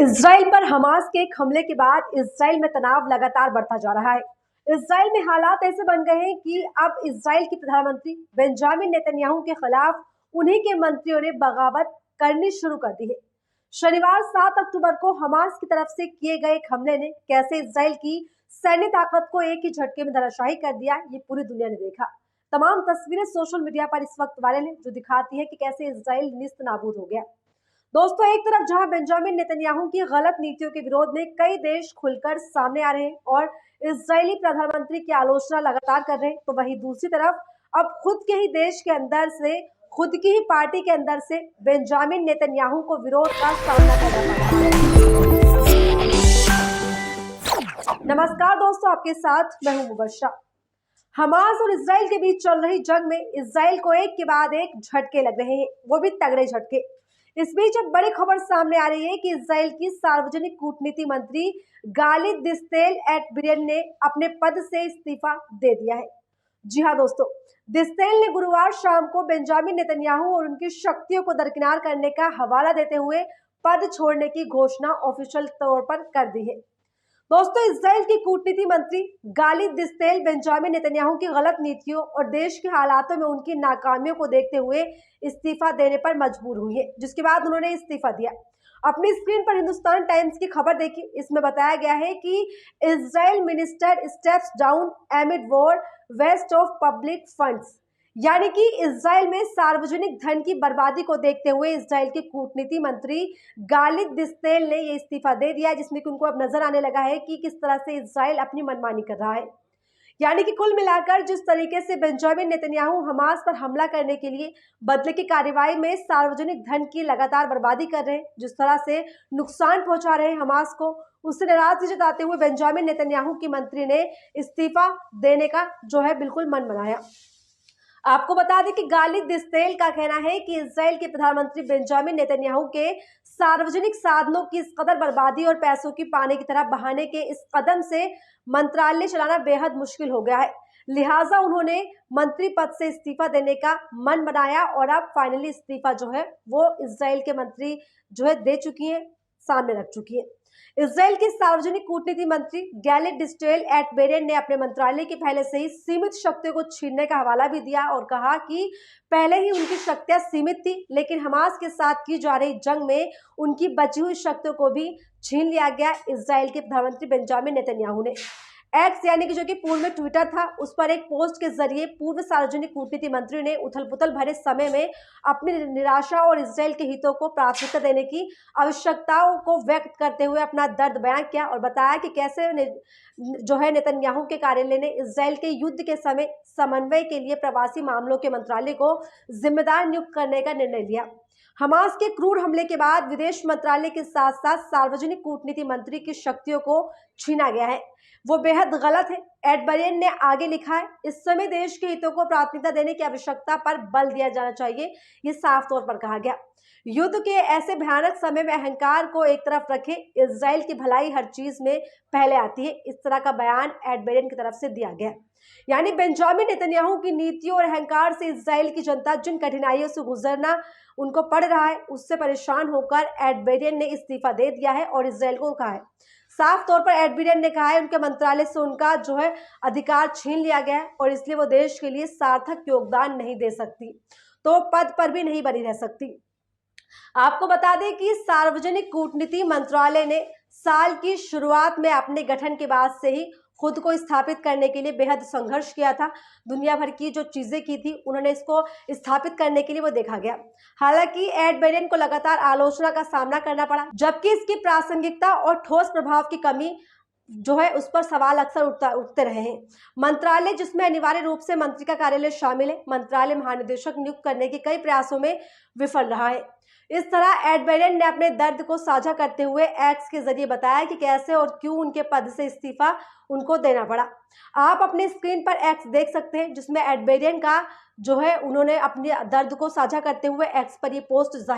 Israel पर Hamas के एक हमले के बाद इजराइल में तनाव लगातार बढ़ता जा रहा है। इजराइल में हालात ऐसे बन गए हैं कि अब इजराइल के प्रधानमंत्री बेंजामिन नेतन्याहू के खिलाफ उन्हीं के मंत्रियों ने बगावत करनी शुरू कर दी है। शनिवार 7 अक्टूबर को हमास की तरफ से किए गए एक हमले ने कैसे इजराइल की सैन्य ताकत को एक ही झटके में धराशायी कर दिया, ये पूरी दुनिया ने देखा। तमाम तस्वीरें सोशल मीडिया पर इस वक्त वायरल है, जो दिखाती है कि कैसे इजराइल निस्त नाबूद हो गया। दोस्तों, एक तरफ जहां बेंजामिन नेतन्याहू की गलत नीतियों के विरोध में कई देश खुलकर सामने आ रहे हैं और इजरायली प्रधानमंत्री की आलोचना लगातार कर रहे हैं, तो वहीं दूसरी तरफ अब खुद के ही देश के अंदर से, खुद की ही पार्टी के अंदर से बेंजामिन नेतन्याहू को विरोध का सामना करना पड़ रहा है। नमस्कार दोस्तों, आपके साथ मैं हूं मुबश्शा। हमास और इजराइल के बीच चल रही जंग में इजराइल को एक के बाद एक झटके लग रहे हैं, वो भी तगड़े झटके। इस बीच अब बड़ी खबर सामने आ रही है कि इजराइल की सार्वजनिक कूटनीति मंत्री गालिद दिस्तेल एटबेरिन ने अपने पद से इस्तीफा दे दिया है। जी हाँ दोस्तों, दिस्तेल ने गुरुवार शाम को बेंजामिन नेतन्याहू और उनकी शक्तियों को दरकिनार करने का हवाला देते हुए पद छोड़ने की घोषणा ऑफिशियल तौर पर कर दी है। दोस्तों, इजराइल की कूटनीति मंत्री गालिद दिस्तेल बेंजामिन नेतन्याहू की गलत नीतियों और देश के हालातों में उनकी नाकामियों को देखते हुए इस्तीफा देने पर मजबूर हुई है, जिसके बाद उन्होंने इस्तीफा दिया। अपनी स्क्रीन पर हिंदुस्तान टाइम्स की खबर देखिए। इसमें बताया गया है कि Israel minister steps down amid war waste of public funds, यानी कि इजराइल में सार्वजनिक धन की बर्बादी को देखते हुए इजराइल के कूटनीति मंत्री गालिद दिस्तेल ने ये इस्तीफा दे दिया, जिसमें कि उनको अब नजर आने लगा है कि किस तरह से इजराइल अपनी मनमानी कर रहा है। यानी कि कुल मिलाकर जिस तरीके से बेंजामिन नेतन्याहू हमास पर हमला करने के लिए बदले की कार्रवाई में सार्वजनिक धन की लगातार बर्बादी कर रहे हैं, जिस तरह से नुकसान पहुंचा रहे हैं हमास को, उससे नाराजगी जताते हुए बेंजामिन नेतन्याहू की मंत्री ने इस्तीफा देने का जो है बिल्कुल मन बनाया। आपको बता दें कि गालिद दिस्तेल का कहना है कि इजराइल के प्रधानमंत्री बेंजामिन नेतन्याहू के सार्वजनिक साधनों की इस कदर बर्बादी और पैसों की पानी की तरह बहाने के इस कदम से मंत्रालय चलाना बेहद मुश्किल हो गया है। लिहाजा उन्होंने मंत्री पद से इस्तीफा देने का मन बनाया और अब फाइनली इस्तीफा जो है वो इजराइल के मंत्री जो है दे चुकी है, सामने रख चुकी है। इजराइल के सार्वजनिक कूटनीति मंत्री गालिद दिस्तेल एटबेरिन ने अपने मंत्रालय की पहले से ही सीमित शक्तियों को छीनने का हवाला भी दिया और कहा कि पहले ही उनकी शक्तियां सीमित थी, लेकिन हमास के साथ की जा रही जंग में उनकी बची हुई शक्तियों को भी छीन लिया गया। इजराइल के प्रधानमंत्री बेंजामिन नेतन्याहू ने एक्स, यानी कि जो कि पूर्व में ट्विटर था, उस पर एक पोस्ट के जरिए पूर्व सार्वजनिक कूटनीति मंत्री ने उथल पुथल भरे समय में अपनी निराशा और इजराइल के हितों को प्राथमिकता देने की आवश्यकताओं को व्यक्त करते हुए अपना दर्द बयां किया और बताया कि कैसे जो है नेतन्याहू के कार्यालय ने इजराइल के युद्ध के समय समन्वय के लिए प्रवासी मामलों के मंत्रालय को जिम्मेदार नियुक्त करने का निर्णय लिया। हमास के क्रूर हमले के बाद विदेश मंत्रालय के साथ साथ सार्वजनिक कूटनीति मंत्री की शक्तियों को छीना गया है, वो बेहद गलत है। एटबेरिन ने आगे लिखा है, इस समय देश के हितों को प्राथमिकता देने की आवश्यकता पर बल दिया जाना चाहिए, ये साफ तौर पर कहा गया। युद्ध के ऐसे भयानक समय में अहंकार को एक तरफ रखें, इजराइल की भलाई हर चीज में पहले आती है, इस तरह का बयान एटबेरिन की तरफ से दिया गया। यानी बेंजामिन नेतन्याहू की नीतियों और अहंकार से इजराइल की जनता जिन कठिनाइयों से गुजरना उनको पड़ रहा है, उससे परेशान होकर एटबेरिन ने इस्तीफा दे दिया है और इजराइल को कहा है, साफ तौर पर एटबेरिन ने कहा है उनके मंत्रालय से उनका जो है अधिकार छीन लिया गया है और इसलिए वो देश के लिए सार्थक योगदान नहीं दे सकती, तो पद पर भी नहीं बनी रह सकती। आपको बता दें कि सार्वजनिक कूटनीति मंत्रालय ने साल की शुरुआत में अपने गठन के बाद से ही खुद को स्थापित करने के लिए बेहद संघर्ष किया था। दुनिया भर की जो चीजें की थी उन्होंने इसको स्थापित करने के लिए वो देखा गया। हालांकि एटबेरिन को लगातार आलोचना का सामना करना पड़ा, जबकि इसकी प्रासंगिकता और ठोस प्रभाव की कमी जो है उस पर सवाल अक्सर उठते रहे हैं। मंत्रालय, जिसमें अनिवार्य रूप से मंत्री का कार्यालय शामिल है, मंत्रालय महानिदेशक नियुक्त करने के कई प्रयासों में विफल रहा है। इस तरह एटबेरिन ने अपने दर्द को साझा करते हुए एक्स के जरिए बताया कि कैसे और क्यों उनके पद से इस्तीफा उनको देना पड़ा। आप अपने स्क्रीन पर एक्स देख सकते हैं, जिसमें एडबेरियन का जो है उन्होंने अपने दर्द को साझा करते हुए एक्स पर ये पोस्ट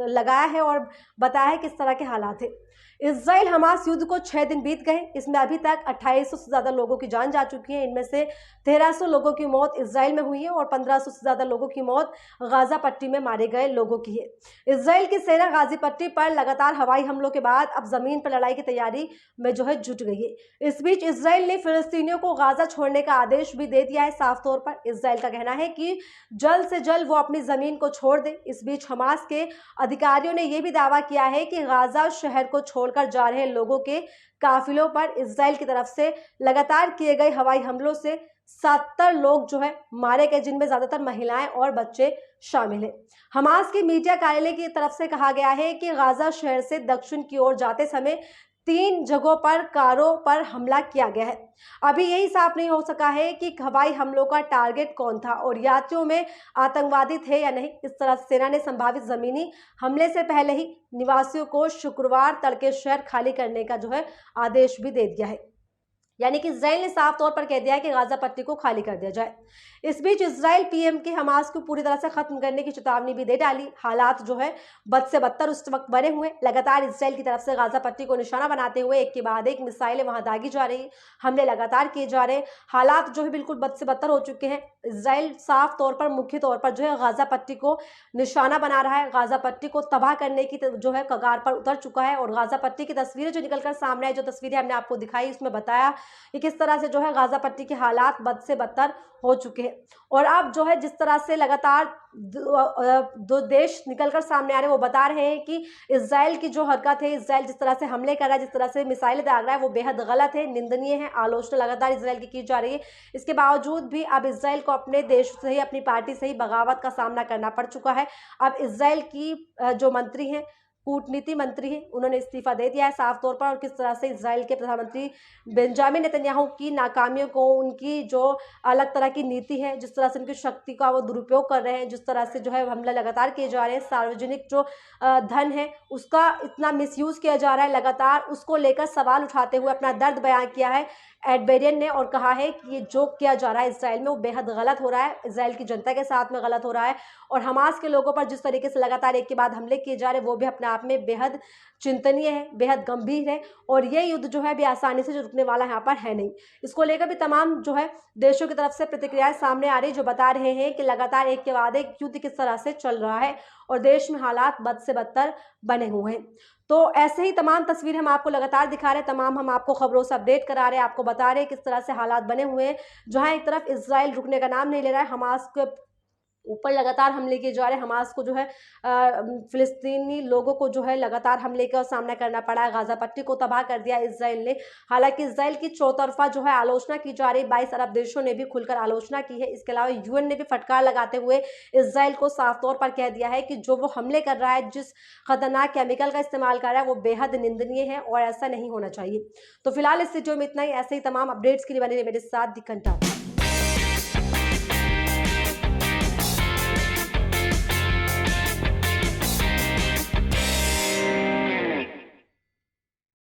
लगाया है और बताया है किस तरह के हालात है। इजराइल हमास युद्ध को 6 दिन बीत गए। इसमें अभी तक 2800 से ज्यादा लोगों की जान जा चुकी है। इनमें से 1300 लोगों की मौत इजराइल में हुई है और 1500 से ज्यादा लोगों की मौत गाजा पट्टी में मारे गए लोगों की है। इजराइल की सेना गाजी पट्टी पर लगातार हवाई हमलों के बाद अब जमीन पर लड़ाई की तैयारी में जो है जुट गई है। इस बीच इजराइल ने फिलिस्तीनियों को गाजा छोड़ने का आदेश भी दे दिया है। साफ तौर पर इजराइल का कहना है कि जल्द से जल्द वो अपनी जमीन को छोड़ दे। इस बीच हमास के अधिकारियों ने यह भी दावा किया है कि गाजा शहर को छोड़कर जा रहे लोगों के काफिलों पर इजराइल की तरफ से लगातार किए गए हवाई हमलों से 70 लोग जो है मारे गए, जिनमें ज्यादातर महिलाएं और बच्चे शामिल हैं। हमास के मीडिया कार्यालय की तरफ से कहा गया है कि गाजा शहर से दक्षिण की ओर जाते समय 3 जगहों पर कारों पर हमला किया गया है। अभी यही साफ नहीं हो सका है कि हवाई हमलों का टारगेट कौन था और यात्रियों में आतंकवादी थे या नहीं। इस तरह सेना ने संभावित जमीनी हमले से पहले ही निवासियों को शुक्रवार तड़के शहर खाली करने का जो है आदेश भी दे दिया है। यानी कि इजराइल ने साफ तौर पर कह दिया है कि गाजा पट्टी को खाली कर दिया जाए। इस बीच इजराइल पीएम के हमास को पूरी तरह से खत्म करने की चेतावनी भी दे डाली। हालात जो है बद से बदतर उस वक्त बने हुए। लगातार इजराइल की तरफ से गाजा पट्टी को निशाना बनाते हुए एक के बाद एक मिसाइलें वहां दागी जा रही, हमले लगातार किए जा रहे। हालात जो है बिल्कुल बद से बदतर हो चुके हैं। इजराइल साफ तौर पर मुख्य तौर पर जो है गाजा पट्टी को निशाना बना रहा है, गाजा पट्टी को तबाह करने की जो है कगार पर उतर चुका है। और गाजा पट्टी की तस्वीरें जो निकलकर सामने आई, जो तस्वीरें हमने आपको दिखाई, उसमें बताया कि किस तरह से जो है गाजा पट्टी के हालात बद से बदतर हो चुके हैं। और अब जो है जिस तरह से लगातार दो देश निकलकर सामने आ रहे हैं, वो बता रहे हैं कि इजराइल की जो हरकत है, इजराइल जिस तरह से हमले कर रहा है, जिस तरह से मिसाइलें दाग रहा है, वो बेहद गलत है, निंदनीय है। आलोचना लगातार इजराइल की जारी है। इसके बावजूद भी अब इजराइल को अपने देश से ही, अपनी पार्टी से ही बगावत का सामना करना पड़ चुका है। अब इजराइल की जो मंत्री हैं, कूटनीति मंत्री हैं, उन्होंने इस्तीफा दे दिया है साफ तौर पर। और किस तरह से इजराइल के प्रधानमंत्री बेंजामिन नेतन्याहू की नाकामियों को, उनकी जो अलग तरह की नीति है, जिस तरह से उनकी शक्ति का वो दुरुपयोग कर रहे हैं, जिस तरह से जो है हमले लगातार किए जा रहे हैं, सार्वजनिक जो धन है उसका इतना मिसयूज किया जा रहा है लगातार, उसको लेकर सवाल उठाते हुए अपना दर्द बयां किया है एडबेरियन ने और कहा है कि ये जो किया जा रहा है इसराइल में वो बेहद गलत हो रहा है, इसराइल की जनता के साथ में गलत हो रहा है। और हमास के लोगों पर जिस तरीके से लगातार एक के बाद हमले किए जा रहे हैं, वो भी अपने आप में बेहद चिंतनीय है, बेहद गंभीर है। और ये युद्ध जो है भी आसानी से जो रुकने वाला यहाँ पर है नहीं। इसको लेकर भी तमाम जो है देशों की तरफ से प्रतिक्रियाएं सामने आ रही, जो बता रहे हैं कि लगातार एक के बाद एक युद्ध किस तरह से चल रहा है और देश में हालात बद से बदतर बने हुए हैं। तो ऐसे ही तमाम तस्वीर हम आपको लगातार दिखा रहे हैं, तमाम हम आपको खबरों से अपडेट करा रहे हैं, आपको बता रहे हैं किस तरह से हालात बने हुए हैं। जहां एक तरफ इजराइल रुकने का नाम नहीं ले रहा है, हमास के ऊपर लगातार हमले किए जा रहे हैं, हमास को जो है फिलिस्तीनी लोगों को जो है लगातार हमले का सामना करना पड़ा है। गाजा पट्टी को तबाह कर दिया इजराइल ने। हालांकि इजराइल की चौतरफा जो है आलोचना की जा रही, 22 अरब देशों ने भी खुलकर आलोचना की है। इसके अलावा यूएन ने भी फटकार लगाते हुए इजराइल को साफ तौर पर कह दिया है कि जो वो हमले कर रहा है, जिस खतरनाक केमिकल का इस्तेमाल कर रहा है, वो बेहद निंदनीय है और ऐसा नहीं होना चाहिए। तो फिलहाल इस वीडियो में इतना ही। ऐसे ही तमाम अपडेट्स के लिए बने रहिए मेरे साथ दी घंटा।